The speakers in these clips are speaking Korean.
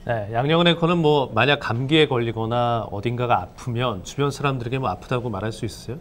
네, 양력원 앵커는 뭐 만약 감기에 걸리거나 어딘가가 아프면 주변 사람들에게 뭐 아프다고 말할 수 있으세요?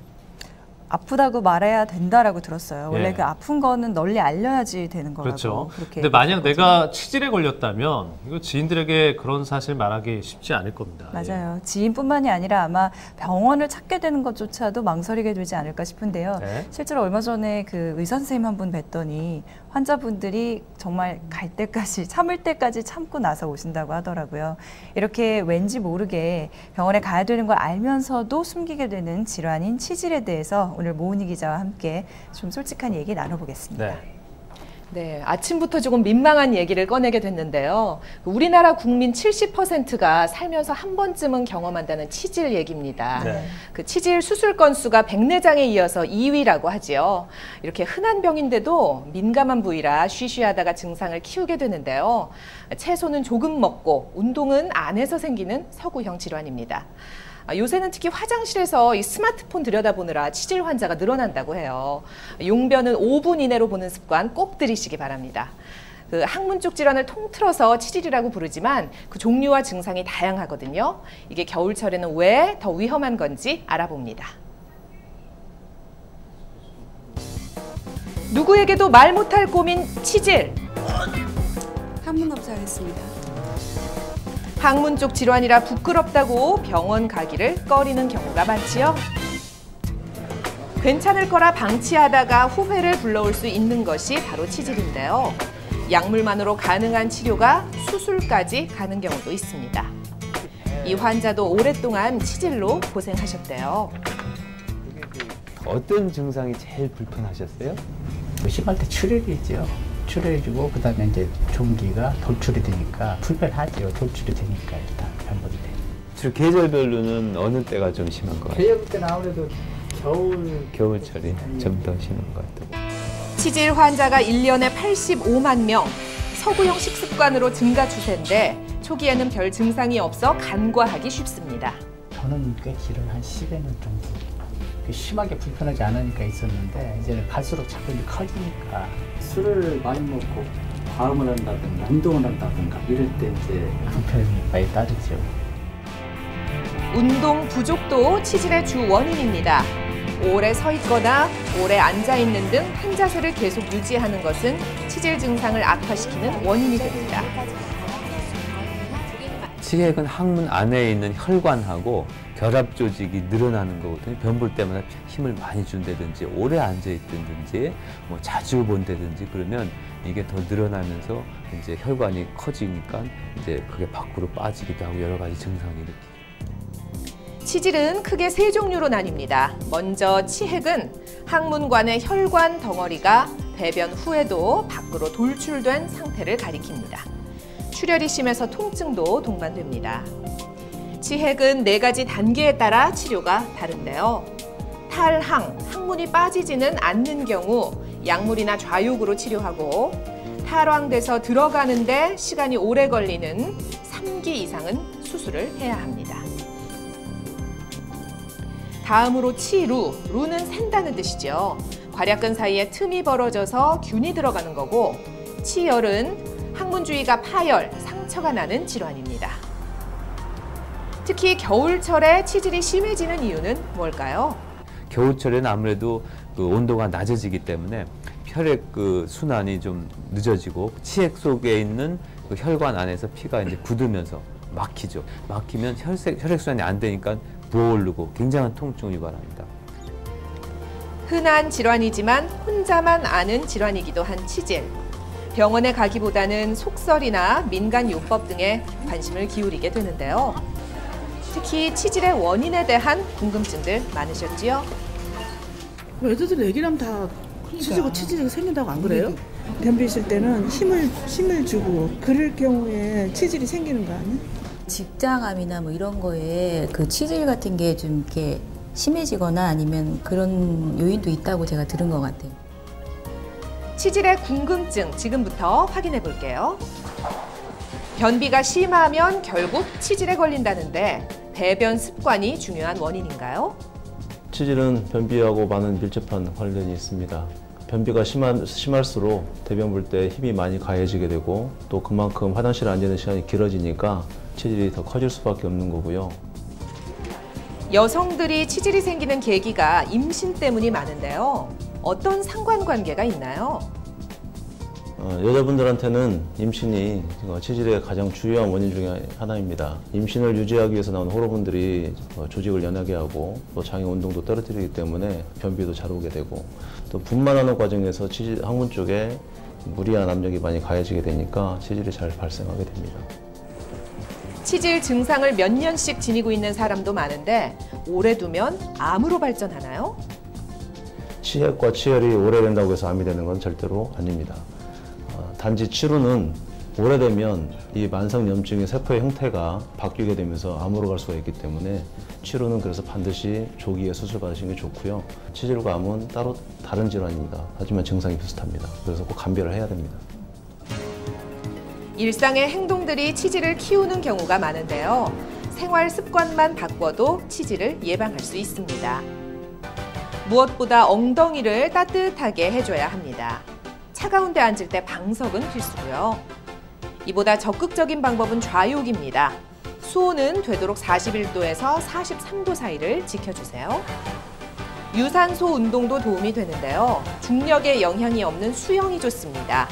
아프다고 말해야 된다라고 들었어요. 원래 예. 그 아픈 거는 널리 알려야지 되는 거라고. 그렇죠. 그렇게 근데 만약 거죠. 내가 치질에 걸렸다면 이거 지인들에게 그런 사실 말하기 쉽지 않을 겁니다. 맞아요. 지인뿐만이 아니라 아마 병원을 찾게 되는 것조차도 망설이게 되지 않을까 싶은데요. 네. 실제로 얼마 전에 그 의사 선생님 한 분 뵀더니 환자분들이 정말 갈 때까지 참을 때까지 참고 나서 오신다고 하더라고요. 이렇게 왠지 모르게 병원에 가야 되는 걸 알면서도 숨기게 되는 질환인 치질에 대해서 오늘 모은희 기자와 함께 좀 솔직한 얘기 나눠보겠습니다. 네. 네, 아침부터 조금 민망한 얘기를 꺼내게 됐는데요. 우리나라 국민 70%가 살면서 한 번쯤은 경험한다는 치질 얘기입니다. 네. 그 치질 수술 건수가 백내장에 이어서 2위라고 하지요. 이렇게 흔한 병인데도 민감한 부위라 쉬쉬하다가 증상을 키우게 되는데요. 채소는 조금 먹고 운동은 안 해서 생기는 서구형 질환입니다. 요새는 특히 화장실에서 이 스마트폰 들여다보느라 치질 환자가 늘어난다고 해요. 용변은 5분 이내로 보는 습관 꼭 들이시기 바랍니다. 그 항문 쪽 질환을 통틀어서 치질이라고 부르지만 그 종류와 증상이 다양하거든요. 이게 겨울철에는 왜 더 위험한 건지 알아봅니다. 누구에게도 말 못할 고민 치질. 항문 검사하겠습니다. 항문 쪽 질환이라 부끄럽다고 병원 가기를 꺼리는 경우가 많지요. 괜찮을 거라 방치하다가 후회를 불러올 수 있는 것이 바로 치질인데요. 약물만으로 가능한 치료가 수술까지 가는 경우도 있습니다. 이 환자도 오랫동안 치질로 고생하셨대요. 어떤 증상이 제일 불편하셨어요? 심할 때 출혈이죠. 출혈해주고 그다음에 이제 종기가 돌출이 되니까 불편하죠. 돌출이 되니까 일단 변복이 돼요. 주로 계절별로는 어느 때가 좀 심한 것 같아요? 계절 때는 아무래도 겨울철이 좀 더 심한 것 같아요. 치질 환자가 1년에 85만 명, 서구형 식습관으로 증가 추세인데 초기에는 별 증상이 없어 간과하기 쉽습니다. 저는 꽤 길어요. 한 10여 년 정도. 심하게 불편하지 않으니까 있었는데 이제는 갈수록 자꾸 커지니까 술을 많이 먹고 과음을 한다든가 운동을 한다든가 이럴 때 이제 불편이 많이 따르죠. 운동 부족도 치질의 주 원인입니다. 오래 서 있거나 오래 앉아 있는 등 한 자세를 계속 유지하는 것은 치질 증상을 악화시키는 원인이 됩니다. 치핵은 항문 안에 있는 혈관하고 결합 조직이 늘어나는 거거든요. 변볼 때마다 힘을 많이 준다든지 오래 앉아 있든지 뭐 자주 본다든지 그러면 이게 더 늘어나면서 이제 혈관이 커지니까 이제 그게 밖으로 빠지기도 하고 여러 가지 증상이 일으키죠. 치질은 크게 세 종류로 나뉩니다. 먼저 치핵은 항문관의 혈관 덩어리가 배변 후에도 밖으로 돌출된 상태를 가리킵니다. 출혈이 심해서 통증도 동반됩니다. 치핵은 4가지 단계에 따라 치료가 다른데요. 탈항, 항문이 빠지지는 않는 경우 약물이나 좌욕으로 치료하고 탈황돼서 들어가는데 시간이 오래 걸리는 3기 이상은 수술을 해야 합니다. 다음으로 치루, 루는 샌다는 뜻이죠. 괄약근 사이에 틈이 벌어져서 균이 들어가는 거고 치열은 항문 주위가 파열, 상처가 나는 질환입니다. 특히 겨울철에 치질이 심해지는 이유는 뭘까요? 겨울철에는 아무래도 그 온도가 낮아지기 때문에 혈액 그 순환이 좀 늦어지고 치핵 속에 있는 그 혈관 안에서 피가 이제 굳으면서 막히죠. 막히면 혈액 순환이 안 되니까 부어오르고 굉장한 통증을 유발합니다. 흔한 질환이지만 혼자만 아는 질환이기도 한 치질. 병원에 가기보다는 속설이나 민간요법 등에 관심을 기울이게 되는데요. 특히 치질의 원인에 대한 궁금증들 많으셨지요? 애들들 얘기하면 다 치질이 생긴다고 안 그래요? 변비 있을 때는 힘을 주고 그럴 경우에 치질이 생기는 거 아니야? 직장암이나 뭐 이런 거에 그 치질 같은 게 좀 이렇게 심해지거나 아니면 그런 요인도 있다고 제가 들은 것 같아요. 치질의 궁금증 지금부터 확인해 볼게요. 변비가 심하면 결국 치질에 걸린다는데 배변 습관이 중요한 원인인가요? 치질은 변비하고 많은 밀접한 관련이 있습니다. 변비가 심할수록 대변 볼 때 힘이 많이 가해지게 되고 또 그만큼 화장실에 앉아 있는 시간이 길어지니까 치질이 더 커질 수밖에 없는 거고요. 여성들이 치질이 생기는 계기가 임신 때문이 많은데요. 어떤 상관관계가 있나요? 여자분들한테는 임신이 치질의 가장 주요한 원인 중에 하나입니다. 임신을 유지하기 위해서 나오는 호르몬들이 조직을 연하게 하고 또 장의 온도도 떨어뜨리기 때문에 변비도 잘 오게 되고 또 분만하는 과정에서 치질 항문 쪽에 무리한 압력이 많이 가해지게 되니까 치질이 잘 발생하게 됩니다. 치질 증상을 몇 년씩 지니고 있는 사람도 많은데 오래 두면 암으로 발전하나요? 치핵과 치열이 오래된다고 해서 암이 되는 건 절대로 아닙니다. 단지 치루는 오래되면 이 만성염증의 세포의 형태가 바뀌게 되면서 암으로 갈 수가 있기 때문에 치루는 그래서 반드시 조기에 수술 받으시는 게 좋고요. 치질과 암은 따로 다른 질환입니다. 하지만 증상이 비슷합니다. 그래서 꼭 감별을 해야 됩니다. 일상의 행동들이 치질을 키우는 경우가 많은데요. 생활 습관만 바꿔도 치질을 예방할 수 있습니다. 무엇보다 엉덩이를 따뜻하게 해줘야 합니다. 차가운 데 앉을 때 방석은 필수고요. 이보다 적극적인 방법은 좌욕입니다. 수온은 되도록 41도에서 43도 사이를 지켜주세요. 유산소 운동도 도움이 되는데요. 중력에 영향이 없는 수영이 좋습니다.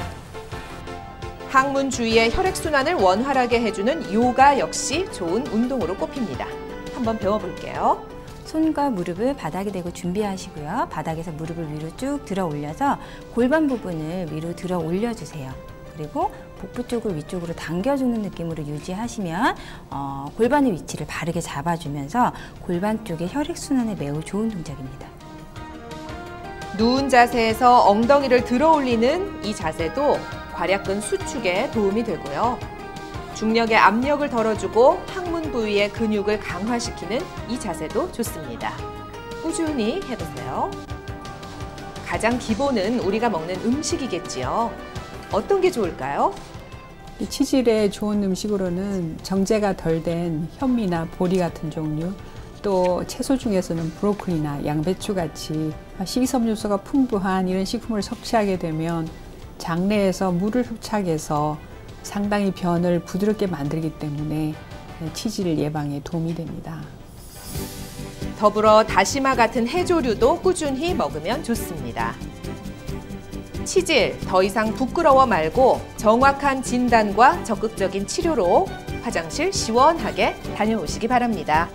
항문 주위의 혈액순환을 원활하게 해주는 요가 역시 좋은 운동으로 꼽힙니다. 한번 배워볼게요. 손과 무릎을 바닥에 대고 준비하시고요. 바닥에서 무릎을 위로 쭉 들어 올려서 골반 부분을 위로 들어 올려주세요. 그리고 복부 쪽을 위쪽으로 당겨주는 느낌으로 유지하시면 골반의 위치를 바르게 잡아주면서 골반 쪽의 혈액순환에 매우 좋은 동작입니다. 누운 자세에서 엉덩이를 들어 올리는 이 자세도 괄약근 수축에 도움이 되고요. 중력의 압력을 덜어주고 항문 부위의 근육을 강화시키는 이 자세도 좋습니다. 꾸준히 해보세요. 가장 기본은 우리가 먹는 음식이겠지요. 어떤 게 좋을까요? 치질에 좋은 음식으로는 정제가 덜 된 현미나 보리 같은 종류, 또 채소 중에서는 브로콜리나 양배추 같이 식이섬유소가 풍부한 이런 식품을 섭취하게 되면 장내에서 물을 흡착해서 상당히 변을 부드럽게 만들기 때문에 치질 예방에 도움이 됩니다. 더불어 다시마 같은 해조류도 꾸준히 먹으면 좋습니다. 치질, 더 이상 부끄러워 말고 정확한 진단과 적극적인 치료로 화장실 시원하게 다녀오시기 바랍니다.